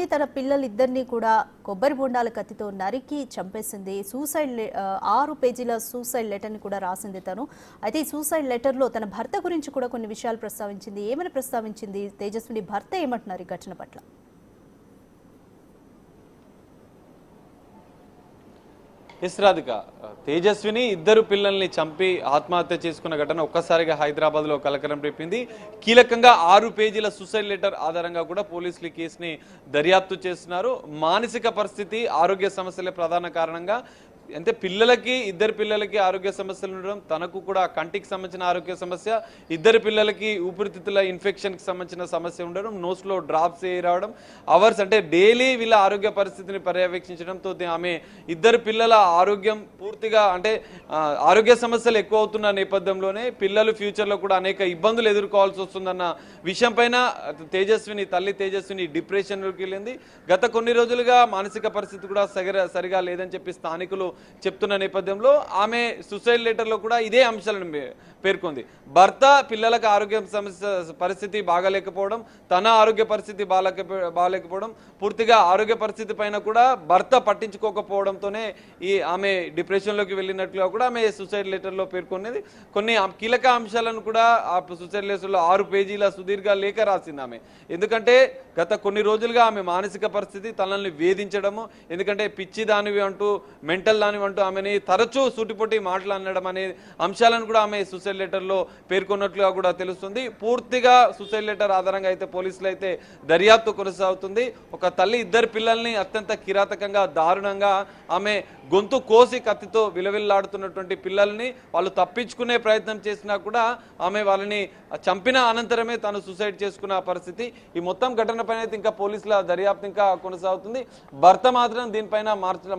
తన పిల్లలిద్దరినీ కూడా కొబ్బరి బొండాల కత్తితో నరికి చంపేసింది. 6 పేజీల సూసైడ్ లెటర్ని కూడా రాసింది తను. అయితే ఈ సూసైడ్ లెటర్లో తన భర్త గురించి కూడా కొన్ని విషయాలు ప్రస్తావించింది. ఏమని ప్రస్తావించింది? తేజస్విని భర్త ఏమంటున్నారు ఈ ఘటన పట్ల? రాధిక, తేజస్విని ఇద్దరు పిల్లల్ని చంపి ఆత్మహత్య చేసుకున్న ఘటన ఒక్కసారిగా హైదరాబాద్ లో కలకలం రేపింది. కీలకంగా 6 పేజీల సూసైడ్ లెటర్ ఆధారంగా కూడా పోలీసులు కేసుని దర్యాప్తు చేస్తున్నారు. మానసిక పరిస్థితి, ఆరోగ్య సమస్యలే ప్రధాన కారణంగా అంటే ఇద్దరు పిల్లలకి ఆరోగ్య సమస్యలు ఉండడం, తనకు కూడా కంటికి సంబంధించిన ఆరోగ్య సమస్య, ఇద్దరు పిల్లలకి ఊపిరితిత్తుల ఇన్ఫెక్షన్కి సంబంధించిన సమస్య ఉండడం, నోస్లో డ్రాప్స్ రావడం, అవర్స్ అంటే డైలీ వీళ్ళ ఆరోగ్య పరిస్థితిని పర్యవేక్షించడంతో ఆమె ఇద్దరు పిల్లల ఆరోగ్యం పూర్తిగా అంటే ఆరోగ్య సమస్యలు ఎక్కువ అవుతున్న నేపథ్యంలోనే పిల్లలు ఫ్యూచర్లో కూడా అనేక ఇబ్బందులు ఎదుర్కోవాల్సి వస్తుందన్న విషయం పైన తల్లి తేజస్విని డిప్రెషన్లోకి వెళ్ళింది. గత కొన్ని రోజులుగా మానసిక పరిస్థితి కూడా సరిగా లేదని చెప్పి స్థానికులు చెప్తున్న నేపథ్యంలో ఆమె సూసైడ్ లెటర్లో కూడా ఇదే అంశాలను పేర్కొంది. భర్త పిల్లలకు ఆరోగ్య సమస్య పరిస్థితి బాగాలేకపోవడం, తన ఆరోగ్య పరిస్థితి బాగాలేకపోవడం, పూర్తిగా ఆరోగ్య పరిస్థితి పైన కూడా భర్త పట్టించుకోకపోవడంతోనే ఆమె డిప్రెషన్లోకి వెళ్ళినట్లుగా కూడా ఆమె సూసైడ్ లెటర్లో పేర్కొన్నది. కొన్ని కీలక అంశాలను కూడా ఆ సూసైడ్ లెటర్లో 6 పేజీల సుదీర్ఘ లేఖ రాసింది ఆమె. ఎందుకంటే గత కొన్ని రోజులుగా ఆమె మానసిక పరిస్థితి తనల్ని వేధించడము, ఎందుకంటే పిచ్చి దానివి అంటూ మెంటల్ దానివి అంటూ ఆమెని తరచూ సూటిపోటి మాట్లాడడం అనే అంశాలను కూడా ఆమె సూసైడ్ లెటర్లో పేర్కొన్నట్లుగా కూడా తెలుస్తుంది. పూర్తిగా సూసైడ్ లెటర్ ఆధారంగా అయితే పోలీసులు అయితే దర్యాప్తు కొనసాగుతుంది. ఒక తల్లి ఇద్దరు పిల్లల్ని అత్యంత కిరాతకంగా దారుణంగా ఆమె గొంతు కోసి కత్తితో విలవిల్లాడుతున్నటువంటి పిల్లల్ని వాళ్ళు తప్పించుకునే ప్రయత్నం చేసినా కూడా ఆమె వాళ్ళని చంపిన అనంతరమే తాను సూసైడ్ చేసుకున్న పరిస్థితి. ఈ మొత్తం ఘటన పైన అయితే ఇంకా పోలీసుల దర్యాప్తు ఇంకా కొనసాగుతుంది. భర్త మాత్రం దీనిపైన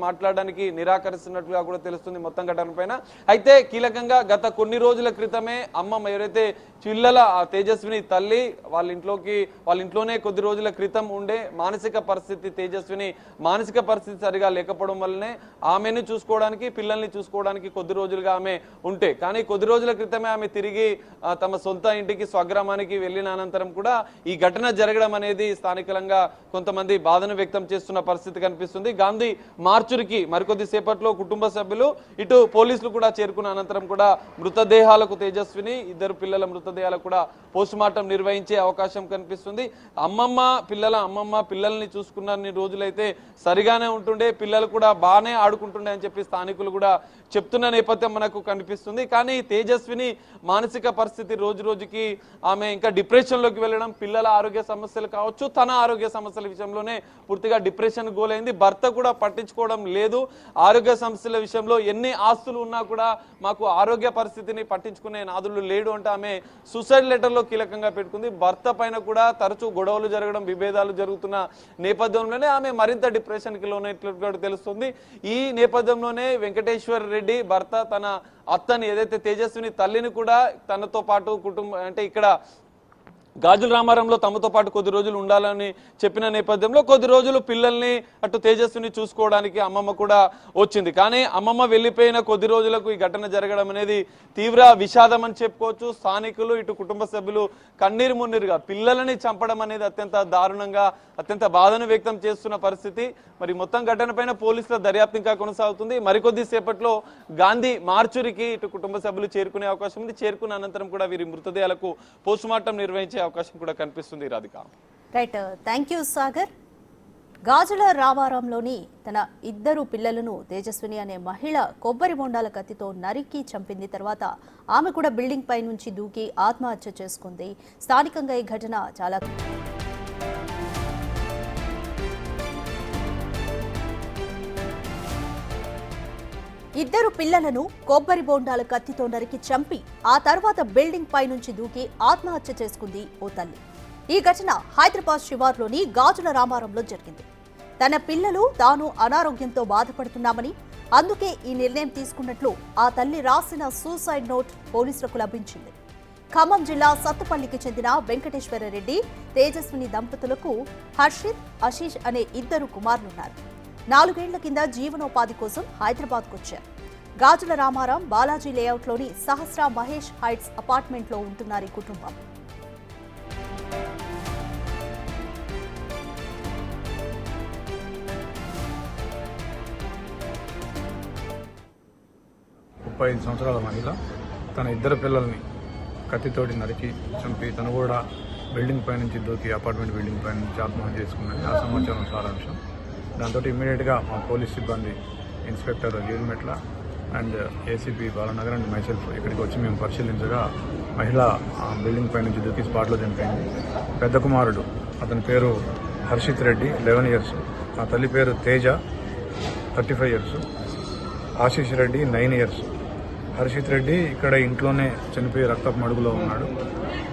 మాట్లాడడానికి నిరాకరిస్తున్నట్లుగా కూడా తెలుస్తుంది మొత్తం ఘటన పైన. అయితే కీలకంగా గత కొన్ని రోజుల క్రితమే అమ్మమ్మ ఎవరైతే పిల్లల తేజస్విని తల్లి వాళ్ళ ఇంట్లోనే కొద్ది రోజుల క్రితం ఉండే మానసిక పరిస్థితి తేజస్విని మానసిక పరిస్థితి సరిగా లేకపోవడం వల్లనే ఆమెను చూసుకోవడానికి పిల్లల్ని చూసుకోవడానికి కొద్ది రోజులుగా ఆమె ఉంటే, కానీ కొద్ది రోజుల క్రితమే ఆమె తిరిగి తమ సొంత ఇంటికి స్వగ్రామానికి వెళ్ళిన అనంతరం కూడా ఈ ఘటన జరగడం అనేది స్థానికంగా కొంతమంది బాధను వ్యక్తం చేస్తున్న పరిస్థితి కనిపిస్తుంది. గాంధీ మార్చురికి మరికొద్ది సేపట్లో కుటుంబ సభ్యులు ఇటు పోలీసులు కూడా చేరుకున్న అనంతరం కూడా మృతదేహాలకు తేజస్విని ఇద్దరు పిల్లల మృతదేహాలకు కూడా పోస్ట్ మార్టం నిర్వహించే అవకాశం కనిపిస్తుంది. అమ్మమ్మ పిల్లల్ని చూసుకున్న రోజులైతే సరిగానే ఉంటుండే, పిల్లలు కూడా బాగానే ఆడుకుంటుండే అని చెప్పి స్థానికులు కూడా చెప్తున్న నేపథ్యం మనకు కనిపిస్తుంది. కానీ తేజస్విని మానసిక పరిస్థితి రోజు రోజుకి ఆమె ఇంకా డిప్రెషన్లోకి వెళ్ళడం, పిల్లల ఆరోగ్య సమస్యలు కావచ్చు, తన ఆరోగ్య సమస్యల విషయంలోనే పూర్తిగా డిప్రెషన్ గోలైంది. భర్త కూడా పట్టించుకోవడం లేదు. ఆరోగ్య సమస్యల విషయంలో ఎన్ని ఆస్తులు ఉన్నా కూడా మాకు ఆరోగ్య పరిస్థితిని పట్టించుకునే నాదులు లేడు అంటే ఆమె సూసైడ్ లెటర్లో కీలకంగా పెట్టుకుంది. భర్త పైన కూడా తరచూ గొడవలు జరగడం, విభేదాలు జరుగుతున్న నేపథ్యంలోనే ఆమె మరింత డిప్రెషన్కి లోనైనట్లుగా తెలుస్తుంది. ఈ నేపథ్యంలోనే వెంకటేశ్వర రెడ్డి భర్త తన అత్తని ఏదైతే తేజస్విని తల్లిని కూడా తనతో పాటు కుటుంబం అంటే ఇక్కడ గాజుల రామారంలో తమతో పాటు కొద్ది రోజులు ఉండాలని చెప్పిన నేపథ్యంలో కొద్ది రోజులు పిల్లల్ని అటు తేజస్విని చూసుకోవడానికి అమ్మమ్మ కూడా వచ్చింది. కానీ అమ్మమ్మ వెళ్ళిపోయిన కొద్ది రోజులకు ఈ ఘటన జరగడం అనేది తీవ్ర విషాదం అని చెప్పుకోవచ్చు. స్థానికులు ఇటు కుటుంబ సభ్యులు కన్నీరు మున్నీరుగా పిల్లలని చంపడం అనేది అత్యంత దారుణంగా అత్యంత బాధను వ్యక్తం చేస్తున్న పరిస్థితి. మరి మొత్తం ఘటన పైన పోలీసుల దర్యాప్తు ఇంకా కొనసాగుతుంది. మరికొద్ది సేపట్లో గాంధీ మార్చురికి ఇటు కుటుంబ సభ్యులు చేరుకునే అవకాశం ఉంది. చేరుకున్న అనంతరం కూడా వీరి మృతదేహాలకు పోస్ట్ మార్టం నిర్వహించే అవకాశం కూడా కనిపిస్తుంది. Radhika, right, thank you Sagar. గాజుల రామారంలోని తన ఇద్దరు పిల్లలను తేజస్విని అనే మహిళ కొబ్బరి బొండాల కత్తితో నరికి చంపింది. తర్వాత ఆమె కూడా బిల్డింగ్ పై నుంచి దూకి ఆత్మహత్య చేసుకుంది. స్థానికంగా ఈ ఘటన చాలా ఇద్దరు పిల్లలను కొబ్బరి బొండాల కత్తితో నరికి చంపి ఆ తర్వాత బిల్డింగ్ పై నుంచి దూకి ఆత్మహత్య చేసుకుంది ఓ తల్లి. ఈ ఘటన హైదరాబాద్ శివార్లోని గాజుల రామారంలో జరిగింది. తన పిల్లలు తాను అనారోగ్యంతో బాధపడుతున్నామని, అందుకే ఈ నిర్ణయం తీసుకున్నట్లు ఆ తల్లి రాసిన సూసైడ్ నోట్ పోలీసులకు లభించింది. ఖమ్మం జిల్లా సత్తుపల్లికి చెందిన వెంకటేశ్వర రెడ్డి, తేజస్విని దంపతులకు హర్షిత్, ఆశీష్ అనే ఇద్దరు కుమారులున్నారు. 4 ఏళ్ల కింద జీవనోపాధి కోసం హైదరాబాద్కు వచ్చారు. గాజుల రామారం బాలాజీ లేఅవుట్లోని సహస్ర మహేష్ హైట్స్ అపార్ట్మెంట్లో ఉంటున్నారు ఈ కుటుంబం. 35 సంవత్సరాల మహిళ తన ఇద్దరు పిల్లల్ని కత్తితోటి నరికి చంపి తను కూడా బిల్డింగ్ పై నుంచి దూకి అపార్ట్మెంట్ బిల్డింగ్ పై నుంచి ఆత్మహత్య చేసుకున్నది ఆ సమాచారం సారాంశం. దాంతో ఇమ్మీడియట్గా మా పోలీస్ సిబ్బంది inspector Jeedimetla and ACP Balanagar and myself ఇక్కడికి వచ్చి మేము పరిశీలించగా మహిళ బిల్డింగ్ పై నుంచి దూకి స్పాట్లో చనిపోయింది. పెద్ద కుమారుడు అతని పేరు హర్షిత్ రెడ్డి 11 years, ఆ తల్లి పేరు తేజ 35 years, ఆశీష్ రెడ్డి 9 years. హర్షిత్ రెడ్డి ఇక్కడ ఇంట్లోనే చనిపోయి రక్తపు మడుగులో ఉన్నాడు.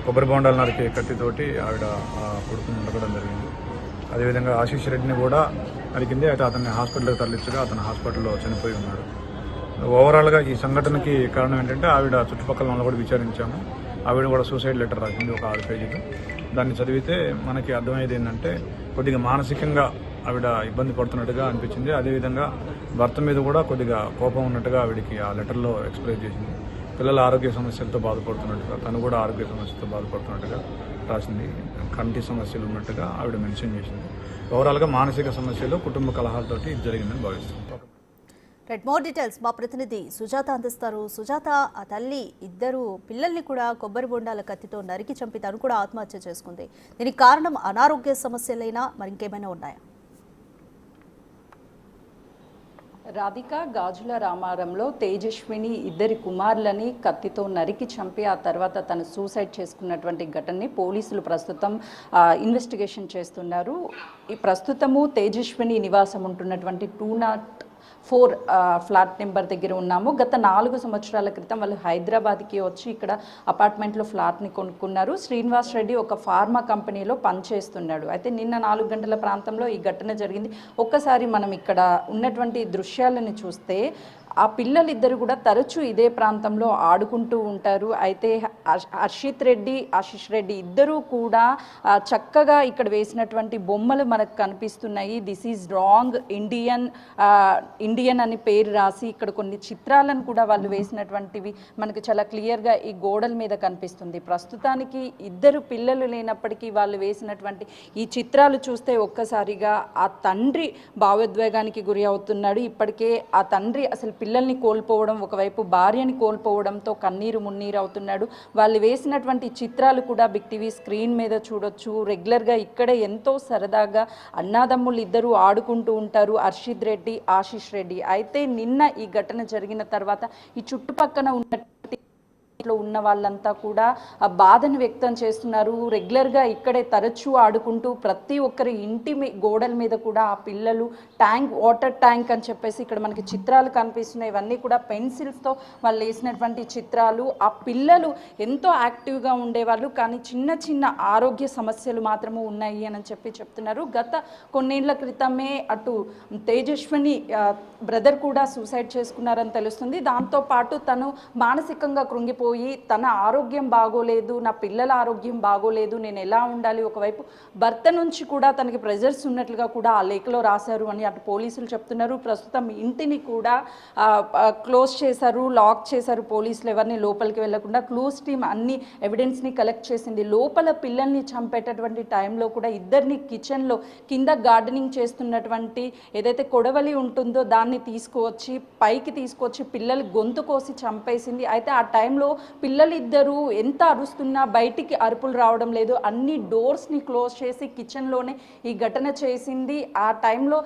కొబ్బరి బొండాలు నరికే కత్తితోటి ఆవిడ కొడుకుని నరకడం జరిగింది. అదేవిధంగా ఆశీష్ రెడ్డిని కూడా నరికింది. అయితే అతన్ని హాస్పిటల్కి తరలించగా అతను హాస్పిటల్లో చనిపోయి ఉన్నాడు. ఓవరాల్గా ఈ సంఘటనకి కారణం ఏంటంటే ఆవిడ చుట్టుపక్కల వాళ్ళని కూడా విచారించాము. ఆవిడ కూడా సూసైడ్ లెటర్ రాసింది ఒక 6 పేజీలు. దాన్ని చదివితే మనకి అర్థమయ్యేది ఏంటంటే కొద్దిగా మానసికంగా ఆవిడ ఇబ్బంది పడుతున్నట్టుగా అనిపించింది. అదేవిధంగా భర్త మీద కూడా కొద్దిగా కోపం ఉన్నట్టుగా ఆవిడకి ఆ లెటర్లో ఎక్స్ప్రెస్ చేసింది. పిల్లల ఆరోగ్య సమస్యలతో బాధపడుతున్నట్టుగా, తను కూడా ఆరోగ్య సమస్యలతో బాధపడుతున్నట్టుగా రాసింది. కంటి సమస్యలు ఉన్నట్టుగా ఆవిడ మెన్షన్ చేసింది. ఓవరాల్గా మానసిక సమస్యలు, కుటుంబ కలహాలతోటి ఇది జరిగిందని భావిస్తాం. రైట్, మోర్ డీటెయిల్స్ మా ప్రతినిధి సుజాత అందిస్తారు. సుజాత, ఆ తల్లి ఇద్దరు పిల్లల్ని కూడా కొబ్బరి బొండాల కత్తితో నరికి చంపి తను కూడా ఆత్మహత్య చేసుకుంది. దీనికి కారణం అనారోగ్య సమస్యలైనా మరి ఇంకేమైనా ఉన్నాయా? రాధిక, గాజుల రామారంలో తేజస్విని ఇద్దరి కుమారులని కత్తితో నరికి చంపి ఆ తర్వాత తను సూసైడ్ చేసుకున్నటువంటి ఘటనని పోలీసులు ప్రస్తుతం ఇన్వెస్టిగేషన్ చేస్తున్నారు. ఈ ప్రస్తుతము తేజస్విని నివాసం ఉంటున్నటువంటి 204 ఫ్లాట్ నెంబర్ దగ్గర ఉన్నాము. గత 4 సంవత్సరాల క్రితం వాళ్ళు హైదరాబాద్కి వచ్చి ఇక్కడ అపార్ట్మెంట్లో ఫ్లాట్ని కొనుక్కున్నారు. శ్రీనివాస్ రెడ్డి ఒక ఫార్మా కంపెనీలో పనిచేస్తున్నాడు. అయితే నిన్న 4 గంటల ప్రాంతంలో ఈ ఘటన జరిగింది. ఒక్కసారి మనం ఇక్కడ ఉన్నటువంటి దృశ్యాలను చూస్తే ఆ పిల్లలిద్దరు కూడా తరచూ ఇదే ప్రాంతంలో ఆడుకుంటూ ఉంటారు. అయితే హర్షిత్ రెడ్డి, ఆశీష్ రెడ్డి ఇద్దరూ కూడా చక్కగా ఇక్కడ వేసినటువంటి బొమ్మలు మనకు కనిపిస్తున్నాయి. దిస్ ఈజ్ రాంగ్ ఇండియన్ అని పేరు రాసి ఇక్కడ కొన్ని చిత్రాలను కూడా వాళ్ళు వేసినటువంటివి మనకు చాలా క్లియర్గా ఈ గోడల మీద కనిపిస్తుంది. ప్రస్తుతానికి ఇద్దరు పిల్లలు లేనప్పటికీ వాళ్ళు వేసినటువంటి ఈ చిత్రాలు చూస్తే ఒక్కసారిగా ఆ తండ్రి భావోద్వేగానికి గురి అవుతున్నాడు. ఇప్పటికే ఆ తండ్రి అసలు పిల్లల్ని కోల్పోవడం, ఒకవైపు భార్యని కోల్పోవడంతో కన్నీరు మున్నీరు అవుతున్నాడు. వాళ్ళు వేసినటువంటి చిత్రాలు కూడా బిగ్ టీవీ స్క్రీన్ మీద చూడొచ్చు. రెగ్యులర్గా ఇక్కడే ఎంతో సరదాగా అన్నాదమ్ములు ఇద్దరు ఆడుకుంటూ ఉంటారు, హర్షిత్ రెడ్డి, ఆశీష్ రెడ్డి. అయితే నిన్న ఈ ఘటన జరిగిన తర్వాత ఈ చుట్టుపక్కల ఉన్న వాళ్ళంతా కూడా ఆ బాధను వ్యక్తం చేస్తున్నారు. రెగ్యులర్గా ఇక్కడే తరచూ ఆడుకుంటూ ప్రతి ఒక్కరి ఇంటి గోడల మీద కూడా ఆ పిల్లలు వాటర్ ట్యాంక్ అని చెప్పేసి ఇక్కడ మనకి చిత్రాలు కనిపిస్తున్నాయి. ఇవన్నీ కూడా పెన్సిల్స్తో వాళ్ళు వేసినటువంటి చిత్రాలు. ఆ పిల్లలు ఎంతో యాక్టివ్గా ఉండేవాళ్ళు, కానీ చిన్న చిన్న ఆరోగ్య సమస్యలు మాత్రము ఉన్నాయి అని చెప్తున్నారు. గత కొన్నేళ్ల క్రితమే అటు తేజస్విని బ్రదర్ కూడా సూసైడ్ చేసుకున్నారని తెలుస్తుంది. దాంతోపాటు తను మానసికంగా కృంగిపోయి తన ఆరోగ్యం బాగోలేదు, నా పిల్లల ఆరోగ్యం బాగోలేదు, నేను ఎలా ఉండాలి, ఒకవైపు భర్త నుంచి కూడా తనకి ప్రెజర్స్ ఉన్నట్లుగా కూడా ఆ లేఖలో రాశారు అని అటు పోలీసులు చెప్తున్నారు. ప్రస్తుతం ఇంటిని కూడా క్లోజ్ చేశారు, లాక్ చేశారు. పోలీసులు ఎవరిని లోపలికి వెళ్లకుండా క్లోజ్ టీమ్ అన్ని ఎవిడెన్స్ని కలెక్ట్ చేసింది. లోపల పిల్లల్ని చంపేటటువంటి టైంలో కూడా ఇద్దరిని కిచెన్లో కింద గార్డెనింగ్ చేస్తున్నటువంటి ఏదైతే కొడవలి ఉంటుందో దాన్ని తీసుకువచ్చి పైకి తీసుకొచ్చి పిల్లలు గొంతు కోసి చంపేసింది. అయితే ఆ టైంలో పిల్లలిద్దరూ ఎంత అరుస్తున్నా బయటికి అరుపులు రావడం లేదు. అన్ని డోర్స్ని క్లోజ్ చేసి కిచెన్లోనే ఈ ఘటన చేసింది. ఆ టైంలో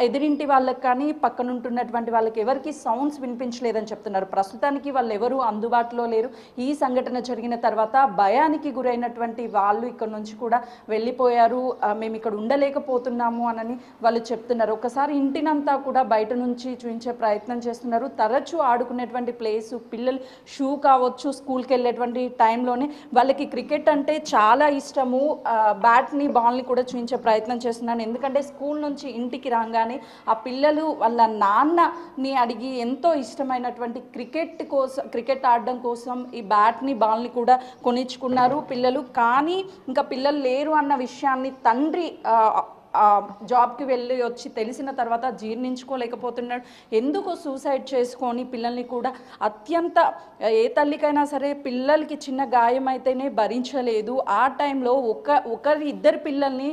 ఎదురింటి వాళ్ళకి కానీ పక్కనుంటున్నటువంటి వాళ్ళకి ఎవరికి సౌండ్స్ వినిపించలేదని చెప్తున్నారు. ప్రస్తుతానికి వాళ్ళు ఎవరు అందుబాటులో లేరు. ఈ సంఘటన జరిగిన తర్వాత భయానికి గురైనటువంటి వాళ్ళు ఇక్కడ నుంచి కూడా వెళ్ళిపోయారు. మేము ఇక్కడ ఉండలేకపోతున్నాము అని వాళ్ళు చెప్తున్నారు. ఒకసారి ఇంటినంతా కూడా బయట నుంచి చూపించే ప్రయత్నం చేస్తున్నారు. తరచూ ఆడుకునేటువంటి ప్లేసు, పిల్లలు షూ కావచ్చు, స్కూల్కి వెళ్ళేటువంటి టైంలోనే వాళ్ళకి క్రికెట్ అంటే చాలా ఇష్టము. బ్యాట్ని బాల్ని కూడా చూపించే ప్రయత్నం చేస్తున్నాను. ఎందుకంటే స్కూల్ నుంచి ఇంటికి రాగానే ఆ పిల్లలు వాళ్ళ నాన్నని అడిగి ఎంతో ఇష్టమైనటువంటి క్రికెట్ ఆడడం కోసం ఈ బ్యాట్ని బాల్ని కూడా కొనిచ్చుకున్నారు పిల్లలు. కానీ ఇంకా పిల్లలు లేరు అన్న విషయాన్ని తండ్రి జాబ్కి వెళ్ళి వచ్చి తెలిసిన తర్వాత జీర్ణించుకోలేకపోతున్నాడు. ఎందుకు సూసైడ్ చేసుకొని పిల్లల్ని కూడా అత్యంత ఏ తల్లికైనా సరే పిల్లలకి చిన్న గాయం అయితేనే భరించలేదు. ఆ టైంలో ఇద్దరు పిల్లల్ని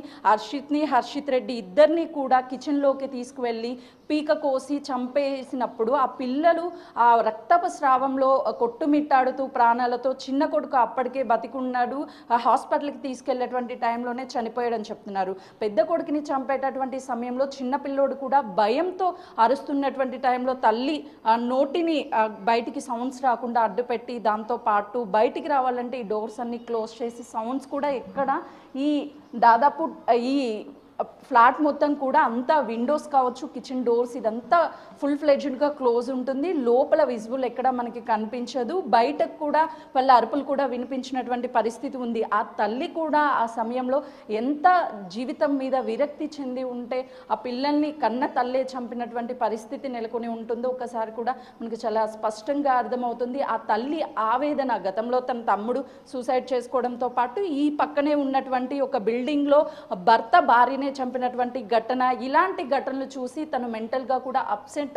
హర్షిత్ రెడ్డి ఇద్దరిని కూడా కిచెన్లోకి తీసుకువెళ్ళి పీక కోసి చంపేసినప్పుడు ఆ పిల్లలు ఆ రక్తపు స్రావంలో కొట్టుమిట్టాడుతూ ప్రాణాలతో, చిన్న కొడుకు అప్పటికే బతికున్నాడు, హాస్పిటల్కి తీసుకెళ్లేటువంటి టైంలోనే చనిపోయాడని చెప్తున్నారు. పెద్ద కొడుకుని చంపేటటువంటి సమయంలో చిన్న పిల్లోడు కూడా భయంతో అరుస్తున్నటువంటి టైంలో తల్లి నోటిని బయటికి సౌండ్స్ రాకుండా అడ్డుపెట్టి, దాంతో పాటు బయటికి రావాలంటే ఈ డోర్స్ అన్ని క్లోజ్ చేసి సౌండ్స్ కూడా ఎక్కడ ఈ దాదాపు ఈ ఫ్లాట్ మొత్తం కూడా అంతా విండోస్ కావచ్చు, కిచెన్ డోర్స్ ఇదంతా ఫుల్ ఫ్లెడ్జ్డ్గా క్లోజ్ ఉంటుంది. లోపల విజిబుల్ ఎక్కడ మనకి కనిపించదు. బయటకు కూడా వాళ్ళ అరుపులు కూడా వినిపించినటువంటి పరిస్థితి ఉంది. ఆ తల్లి కూడా ఆ సమయంలో ఎంత జీవితం మీద విరక్తి చెంది ఉంటే ఆ పిల్లల్ని కన్న తల్లే చంపినటువంటి పరిస్థితి నెలకొని ఉంటుందో ఒకసారి కూడా మనకి చాలా స్పష్టంగా అర్థమవుతుంది. ఆ తల్లి ఆవేదన, గతంలో తన తమ్ముడు సూసైడ్ చేసుకోవడంతో పాటు ఈ పక్కనే ఉన్నటువంటి ఒక బిల్డింగ్లో భర్త భార్యనే చంపినటువంటి ఘటన, ఇలాంటి ఘటనలు చూసి తను మెంటల్గా కూడా అప్సెట్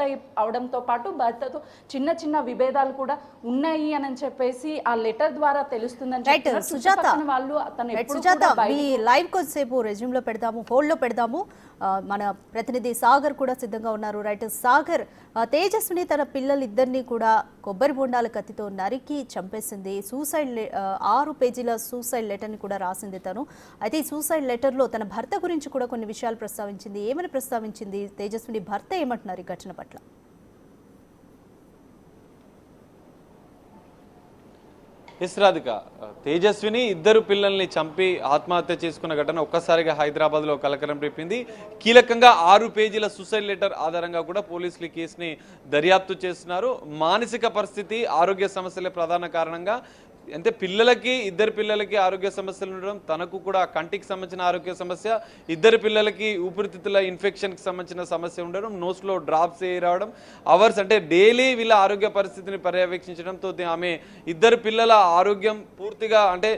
అవడంతో పాటు భర్తతో చిన్న చిన్న విభేదాలు కూడా ఉన్నాయి అని చెప్పేసి ఆ లెటర్ ద్వారా తెలుస్తుందని వాళ్ళు లైవ్ కొద్దిసేపు రెజ్యూమ్ లో పెడదాము, హోల్డ్ లో పెడదాము. మన ప్రతినిధి సాగర్ కూడా సిద్ధంగా ఉన్నారు. రైట్ సాగర్, తేజస్విని తన పిల్లలిద్దరినీ కూడా కొబ్బరి బొండాల కత్తితో నరికి చంపేసింది. 6 పేజీల సూసైడ్ లెటర్ని కూడా రాసింది తను. అయితే ఈ సూసైడ్ లెటర్లో తన భర్త గురించి కూడా కొన్ని విషయాలు ప్రస్తావించింది. ఏమని ప్రస్తావించింది? తేజస్విని భర్త ఏమంటున్నారు ఈ ఘటన పట్ల? రాధిక, తేజస్విని ఇద్దరు పిల్లల్ని చంపి ఆత్మహత్య చేసుకున్న ఘటన ఒక్కసారిగా హైదరాబాద్లో కలకలం రేపింది. కీలకంగా 6 పేజీల సూసైడ్ లెటర్ ఆధారంగా కూడా పోలీసులు కేసుని దర్యాప్తు చేస్తున్నారు. మానసిక పరిస్థితి, ఆరోగ్య సమస్యలే ప్రధాన కారణంగా, అంటే ఇద్దరు పిల్లలకి ఆరోగ్య సమస్యలు ఉండడం, తనకు కూడా కంటికి సంబంధించిన ఆరోగ్య సమస్య, ఇద్దరు పిల్లలకి ఊపిరితిత్తుల ఇన్ఫెక్షన్కి సంబంధించిన సమస్య ఉండడం, నోస్లో డ్రాప్స్ రావడం, అవర్స్ అంటే డైలీ వీళ్ళ ఆరోగ్య పరిస్థితిని పర్యవేక్షించడంతో ఆమె ఇద్దరు పిల్లల ఆరోగ్యం పూర్తిగా అంటే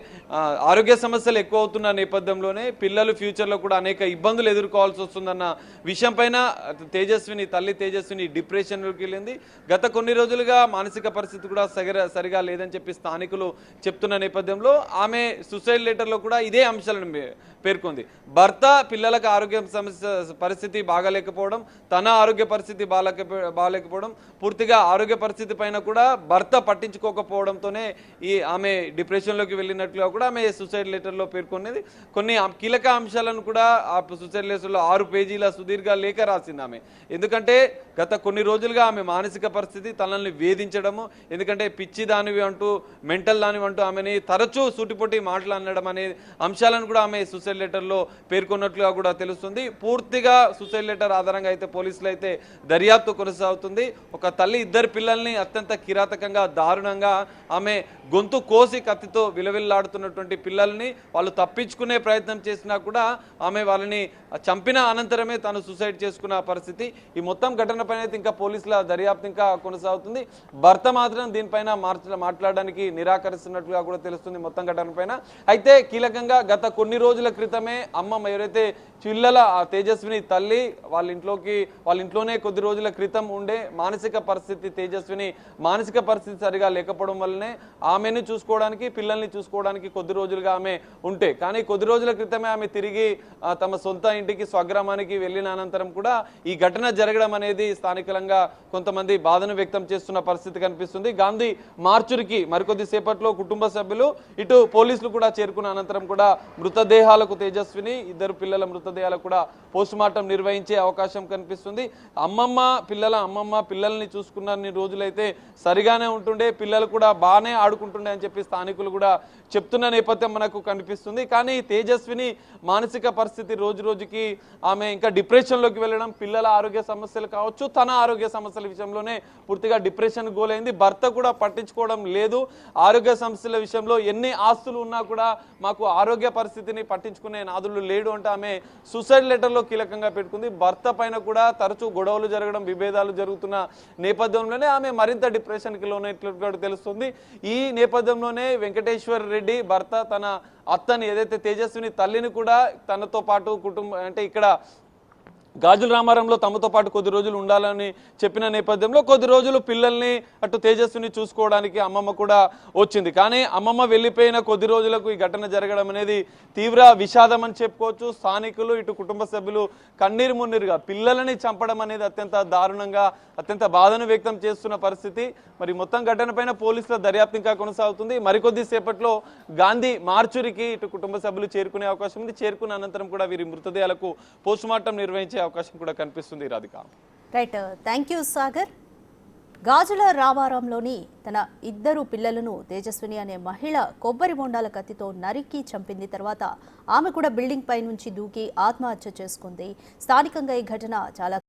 ఆరోగ్య సమస్యలు ఎక్కువ అవుతున్న నేపథ్యంలోనే పిల్లలు ఫ్యూచర్లో కూడా అనేక ఇబ్బందులు ఎదుర్కోవాల్సి వస్తుందన్న విషయం పైన తల్లి తేజస్విని డిప్రెషన్లోకి వెళ్ళింది. గత కొన్ని రోజులుగా మానసిక పరిస్థితి కూడా సరిగా లేదని చెప్పి స్థానికులు చెప్తున్న నేపథ్యంలో ఆమె సూసైడ్ లెటర్లో కూడా ఇదే అంశాలను పేర్కొంది. భర్త పిల్లలకు ఆరోగ్య పరిస్థితి బాగాలేకపోవడం, తన ఆరోగ్య పరిస్థితి బాగాలేకపోవడం, పూర్తిగా ఆరోగ్య పరిస్థితి పైన కూడా భర్త పట్టించుకోకపోవడంతోనే ఆమె డిప్రెషన్లోకి వెళ్ళినట్లుగా కూడా ఆమె సూసైడ్ లెటర్లో పేర్కొన్నది. కొన్ని కీలక అంశాలను కూడా ఆ సూసైడ్ లెటర్లో 6 పేజీల సుదీర్ఘ లేఖ రాసింది ఆమె. ఎందుకంటే గత కొన్ని రోజులుగా ఆమె మానసిక పరిస్థితి తనల్ని వేధించడము, ఎందుకంటే పిచ్చి దానివి అంటూ, మెంటల్ దానివి అంటూ ఆమెని తరచూ సూటిపోటి మాట్లాడడం అనే అంశాలను కూడా ఆమె సూసైడ్ లెటర్లో పేర్కొన్నట్లుగా కూడా తెలుస్తుంది. పూర్తిగా సూసైడ్ లెటర్ ఆధారంగా అయితే పోలీసులు అయితే దర్యాప్తు కొనసాగుతుంది. ఒక తల్లి ఇద్దరు పిల్లల్ని అత్యంత కిరాతకంగా, దారుణంగా ఆమె గొంతు కోసి కత్తితో విలవిల్లాడుతున్నటువంటి పిల్లల్ని వాళ్ళు తప్పించుకునే ప్రయత్నం చేసినా కూడా ఆమె వాళ్ళని చంపిన అనంతరమే తాను సూసైడ్ చేసుకున్న పరిస్థితి. ఈ మొత్తం ఘటన పైన అయితే ఇంకా పోలీసుల దర్యాప్తు ఇంకా కొనసాగుతుంది. భర్త మాత్రం దీనిపైన మాట్లాడడానికి నిరాకరిస్తున్నట్లుగా కూడా తెలుస్తుంది మొత్తం ఘటన పైన. అయితే కీలకంగా గత కొన్ని రోజుల క్రితమే అమ్మ ఎవరైతే పిల్లల తేజస్విని తల్లి వాళ్ళ ఇంట్లోనే కొద్ది రోజుల క్రితం ఉండే మానసిక పరిస్థితి, తేజస్విని మానసిక పరిస్థితి సరిగా లేకపోవడం వల్లనే ఆమెను చూసుకోవడానికి, పిల్లల్ని చూసుకోవడానికి కొద్ది రోజులుగా ఆమె ఉంటే, కానీ కొద్ది రోజుల క్రితమే ఆమె తిరిగి తమ సొంత ఇంటికి, స్వగ్రామానికి వెళ్ళిన అనంతరం కూడా ఈ ఘటన జరగడం అనేది స్థానికంగా కొంతమంది బాధను వ్యక్తం చేస్తున్న పరిస్థితి కనిపిస్తుంది. గాంధీ మార్చురికి మరికొద్ది సేపట్లో కుటుంబ సభ్యులు, ఇటు పోలీసులు కూడా చేరుకున్న అనంతరం కూడా మృతదేహాలకు, తేజస్విని ఇద్దరు పిల్లల మృతదేహాలకు కూడా పోస్టుమార్టం నిర్వహించే అవకాశం కనిపిస్తుంది. అమ్మమ్మ పిల్లల్ని చూసుకున్న రోజులైతే సరిగానే ఉంటుండే, పిల్లలు కూడా బాగానే ఆడుకుంటుండే అని చెప్పి స్థానికులు కూడా చెప్తున్న నేపథ్యం మనకు కనిపిస్తుంది. కానీ తేజస్విని మానసిక పరిస్థితి రోజు రోజుకి ఆమె ఇంకా డిప్రెషన్లోకి వెళ్ళడం, పిల్లల ఆరోగ్య సమస్యలు కావచ్చు, తన ఆరోగ్య సమస్యల విషయంలోనే పూర్తిగా డిప్రెషన్ గోలైంది. భర్త కూడా పట్టించుకోవడం లేదు. ఆరోగ్య సమస్యల విషయంలో ఎన్ని ఆస్తులు ఉన్నా కూడా మాకు ఆరోగ్య పరిస్థితిని పట్టించుకునే నాదులు లేడు అంటే ఆమె సూసైడ్ లెటర్లో కీలకంగా పెట్టుకుంది. భర్త పైన కూడా తరచూ గొడవలు జరగడం, విభేదాలు జరుగుతున్న నేపథ్యంలోనే ఆమె మరింత డిప్రెషన్కి లోనైనట్లు తెలుస్తుంది. ఈ నేపథ్యంలోనే వెంకటేశ్వర్ రెడ్డి భర్త తన అత్తని ఏదైతే తేజస్విని తల్లిని కూడా తనతో పాటు కుటుంబం అంటే ఇక్కడ గాజుల రామారంలో తమతో పాటు కొద్ది రోజులు ఉండాలని చెప్పిన నేపథ్యంలో కొద్ది రోజులు పిల్లల్ని అటు తేజస్విని చూసుకోవడానికి అమ్మమ్మ కూడా వచ్చింది. కానీ అమ్మమ్మ వెళ్ళిపోయిన కొద్ది రోజులకు ఈ ఘటన జరగడం అనేది తీవ్ర విషాదం అని చెప్పుకోవచ్చు. స్థానికులు ఇటు కుటుంబ సభ్యులు కన్నీరు మున్నీరుగా పిల్లలని చంపడం అనేది అత్యంత దారుణంగా అత్యంత బాధను వ్యక్తం చేస్తున్న పరిస్థితి. మరి మొత్తం ఘటనపైన పోలీసుల దర్యాప్తు ఇంకా కొనసాగుతుంది. మరికొద్ది సేపట్లో గాంధీ మార్చురికి ఇటు కుటుంబ సభ్యులు చేరుకునే అవకాశం ఉంది. చేరుకున్న అనంతరం కూడా వీరి మృతదేహాలకు పోస్టుమార్టం నిర్వహించే అవకాశం కూడా కనిపిస్తుంది. Radhika, right, thank you Sagar. గాజుల రామారంలోని తన ఇద్దరు పిల్లలను తేజస్విని అనే మహిళ కొబ్బరి బొండాల కత్తితో నరికి చంపింది. తర్వాత ఆమె కూడా బిల్డింగ్ పై నుంచి దూకి ఆత్మహత్య చేసుకుంది. స్థానికంగా ఈ ఘటన చాలా